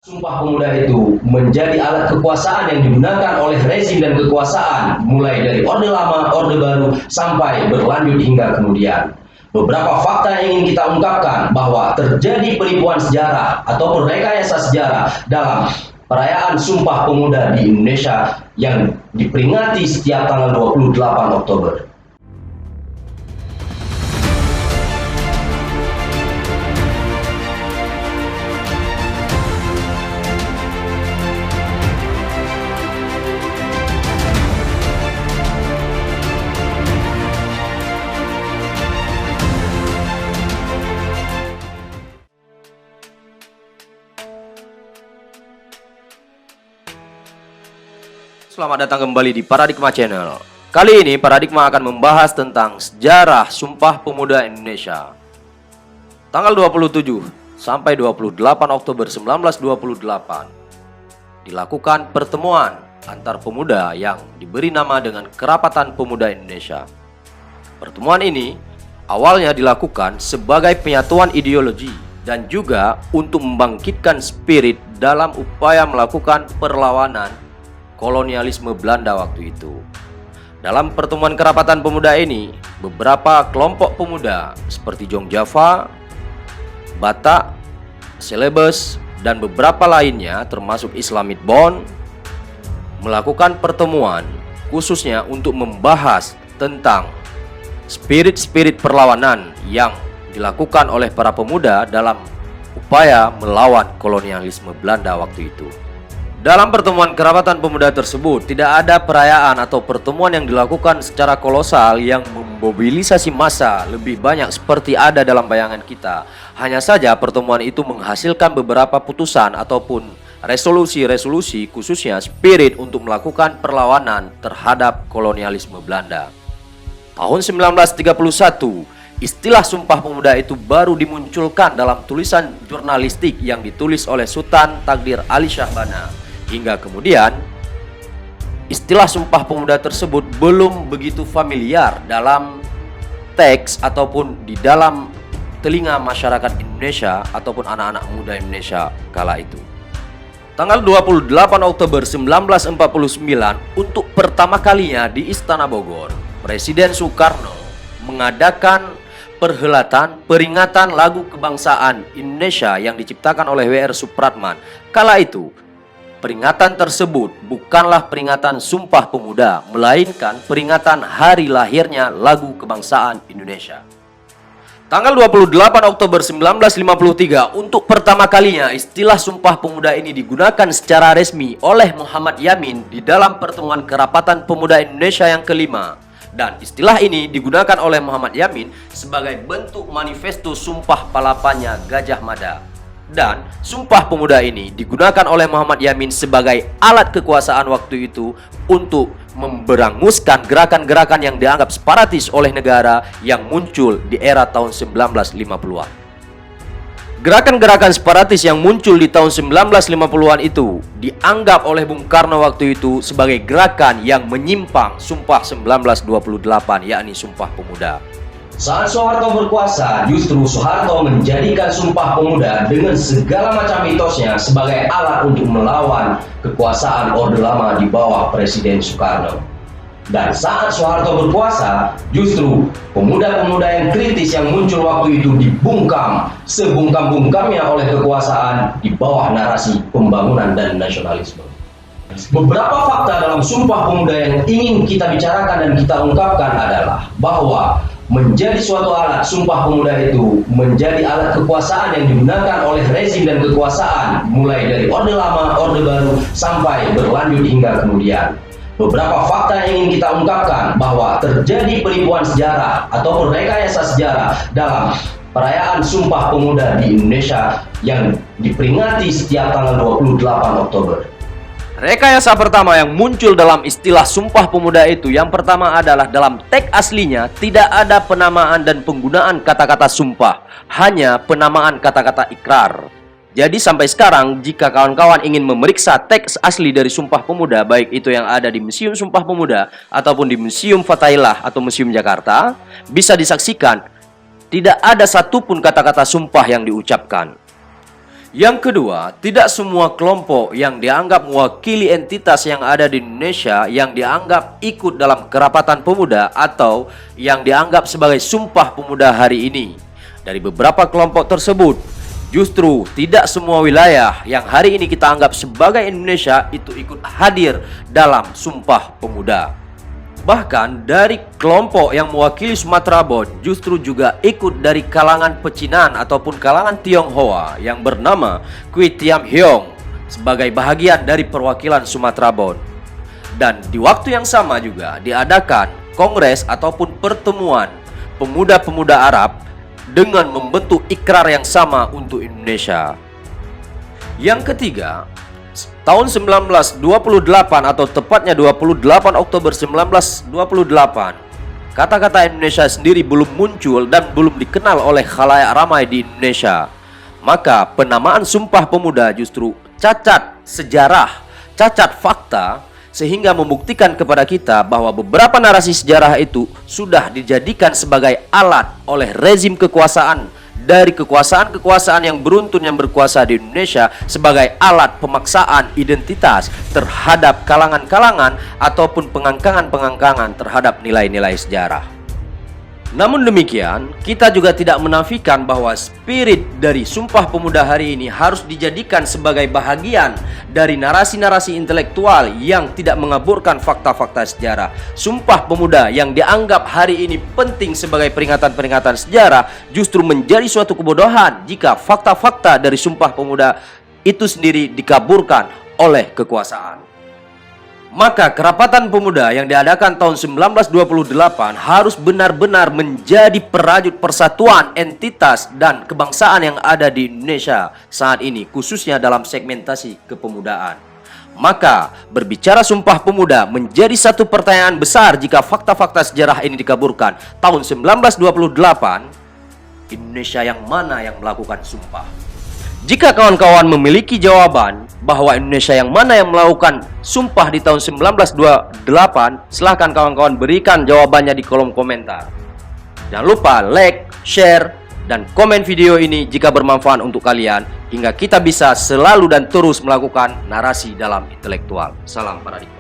Sumpah Pemuda itu menjadi alat kekuasaan yang digunakan oleh rezim dan kekuasaan, mulai dari Orde Lama, Orde Baru, sampai berlanjut hingga kemudian. Beberapa fakta yang ingin kita ungkapkan bahwa terjadi penipuan sejarah atau rekayasa sejarah dalam perayaan Sumpah Pemuda di Indonesia yang diperingati setiap tanggal 28 Oktober. Selamat datang kembali di Paradigma Channel. Kali ini Paradigma akan membahas tentang sejarah Sumpah Pemuda Indonesia. Tanggal 27 sampai 28 Oktober 1928 dilakukan pertemuan antar pemuda yang diberi nama dengan Kerapatan Pemuda Indonesia. Pertemuan ini awalnya dilakukan sebagai penyatuan ideologi dan juga untuk membangkitkan spirit dalam upaya melakukan perlawanan kolonialisme Belanda waktu itu. Dalam pertemuan Kerapatan Pemuda ini, beberapa kelompok pemuda seperti Jong Java, Batak, Celebes, dan beberapa lainnya termasuk Islamit Bond melakukan pertemuan khususnya untuk membahas tentang spirit-spirit perlawanan yang dilakukan oleh para pemuda dalam upaya melawan kolonialisme Belanda waktu itu. Dalam pertemuan Kerapatan Pemuda tersebut tidak ada perayaan atau pertemuan yang dilakukan secara kolosal yang memobilisasi massa lebih banyak seperti ada dalam bayangan kita. Hanya saja pertemuan itu menghasilkan beberapa putusan ataupun resolusi-resolusi khususnya spirit untuk melakukan perlawanan terhadap kolonialisme Belanda. Tahun 1931, istilah Sumpah Pemuda itu baru dimunculkan dalam tulisan jurnalistik yang ditulis oleh Sultan Takdir Ali Syahbana. Hingga kemudian, istilah Sumpah Pemuda tersebut belum begitu familiar dalam teks ataupun di dalam telinga masyarakat Indonesia ataupun anak-anak muda Indonesia kala itu. Tanggal 28 Oktober 1949, untuk pertama kalinya di Istana Bogor, Presiden Soekarno mengadakan perhelatan peringatan lagu kebangsaan Indonesia yang diciptakan oleh W.R. Supratman. Kala itu, peringatan tersebut bukanlah peringatan Sumpah Pemuda, melainkan peringatan hari lahirnya lagu kebangsaan Indonesia. Tanggal 28 Oktober 1953, untuk pertama kalinya istilah Sumpah Pemuda ini digunakan secara resmi oleh Muhammad Yamin di dalam pertemuan Kerapatan Pemuda Indonesia yang kelima. Dan istilah ini digunakan oleh Muhammad Yamin sebagai bentuk manifesto Sumpah Palapanya Gajah Mada. Dan Sumpah Pemuda ini digunakan oleh Muhammad Yamin sebagai alat kekuasaan waktu itu untuk memberanguskan gerakan-gerakan yang dianggap separatis oleh negara yang muncul di era tahun 1950-an. Gerakan-gerakan separatis yang muncul di tahun 1950-an itu dianggap oleh Bung Karno waktu itu sebagai gerakan yang menyimpang Sumpah 1928, yakni Sumpah Pemuda. Saat Soeharto berkuasa, justru Soeharto menjadikan Sumpah Pemuda dengan segala macam mitosnya sebagai alat untuk melawan kekuasaan Orde Lama di bawah Presiden Soekarno. Dan saat Soeharto berkuasa, justru pemuda-pemuda yang kritis yang muncul waktu itu dibungkam sebungkam-bungkamnya oleh kekuasaan di bawah narasi pembangunan dan nasionalisme. Beberapa fakta dalam Sumpah Pemuda yang ingin kita bicarakan dan kita ungkapkan adalah bahwa menjadi suatu alat, Sumpah Pemuda itu menjadi alat kekuasaan yang digunakan oleh rezim dan kekuasaan, mulai dari Orde Lama, Orde Baru, sampai berlanjut hingga kemudian. Beberapa fakta yang ingin kita ungkapkan bahwa terjadi penipuan sejarah atau rekayasa sejarah dalam perayaan Sumpah Pemuda di Indonesia yang diperingati setiap tanggal 28 Oktober. Rekayasa pertama yang muncul dalam istilah Sumpah Pemuda itu, yang pertama adalah dalam teks aslinya tidak ada penamaan dan penggunaan kata-kata sumpah, hanya penamaan kata-kata ikrar. Jadi sampai sekarang jika kawan-kawan ingin memeriksa teks asli dari Sumpah Pemuda, baik itu yang ada di Museum Sumpah Pemuda ataupun di Museum Fatailah atau Museum Jakarta, bisa disaksikan tidak ada satupun kata-kata sumpah yang diucapkan. Yang kedua, tidak semua kelompok yang dianggap mewakili entitas yang ada di Indonesia yang dianggap ikut dalam kerapatan pemuda atau yang dianggap sebagai Sumpah Pemuda hari ini. Dari beberapa kelompok tersebut, justru tidak semua wilayah yang hari ini kita anggap sebagai Indonesia itu ikut hadir dalam Sumpah Pemuda. Bahkan dari kelompok yang mewakili Sumatera Bon justru juga ikut dari kalangan pecinan ataupun kalangan Tionghoa yang bernama Kui Tiam Hiong sebagai bahagian dari perwakilan Sumatera Bon. Dan di waktu yang sama juga diadakan kongres ataupun pertemuan pemuda-pemuda Arab dengan membentuk ikrar yang sama untuk Indonesia. Yang ketiga, tahun 1928 atau tepatnya 28 Oktober 1928, kata-kata Indonesia sendiri belum muncul dan belum dikenal oleh khalayak ramai di Indonesia. Maka penamaan Sumpah Pemuda justru cacat sejarah, cacat fakta, sehingga membuktikan kepada kita bahwa beberapa narasi sejarah itu sudah dijadikan sebagai alat oleh rezim kekuasaan dari kekuasaan-kekuasaan yang beruntun yang berkuasa di Indonesia sebagai alat pemaksaan identitas terhadap kalangan-kalangan ataupun pengangkangan-pengangkangan terhadap nilai-nilai sejarah. Namun demikian, kita juga tidak menafikan bahwa spirit dari Sumpah Pemuda hari ini harus dijadikan sebagai bahagian dari narasi-narasi intelektual yang tidak mengaburkan fakta-fakta sejarah. Sumpah Pemuda yang dianggap hari ini penting sebagai peringatan-peringatan sejarah justru menjadi suatu kebodohan jika fakta-fakta dari Sumpah Pemuda itu sendiri dikaburkan oleh kekuasaan. Maka kerapatan pemuda yang diadakan tahun 1928 harus benar-benar menjadi perajut persatuan entitas dan kebangsaan yang ada di Indonesia saat ini, khususnya dalam segmentasi kepemudaan. Maka berbicara Sumpah Pemuda menjadi satu pertanyaan besar jika fakta-fakta sejarah ini dikaburkan. Tahun 1928, Indonesia yang mana yang melakukan sumpah? Jika kawan-kawan memiliki jawaban bahwa Indonesia yang mana yang melakukan sumpah di tahun 1928, silahkan kawan-kawan berikan jawabannya di kolom komentar. Jangan lupa like, share, dan komen video ini jika bermanfaat untuk kalian, hingga kita bisa selalu dan terus melakukan narasi dalam intelektual. Salam paradigma.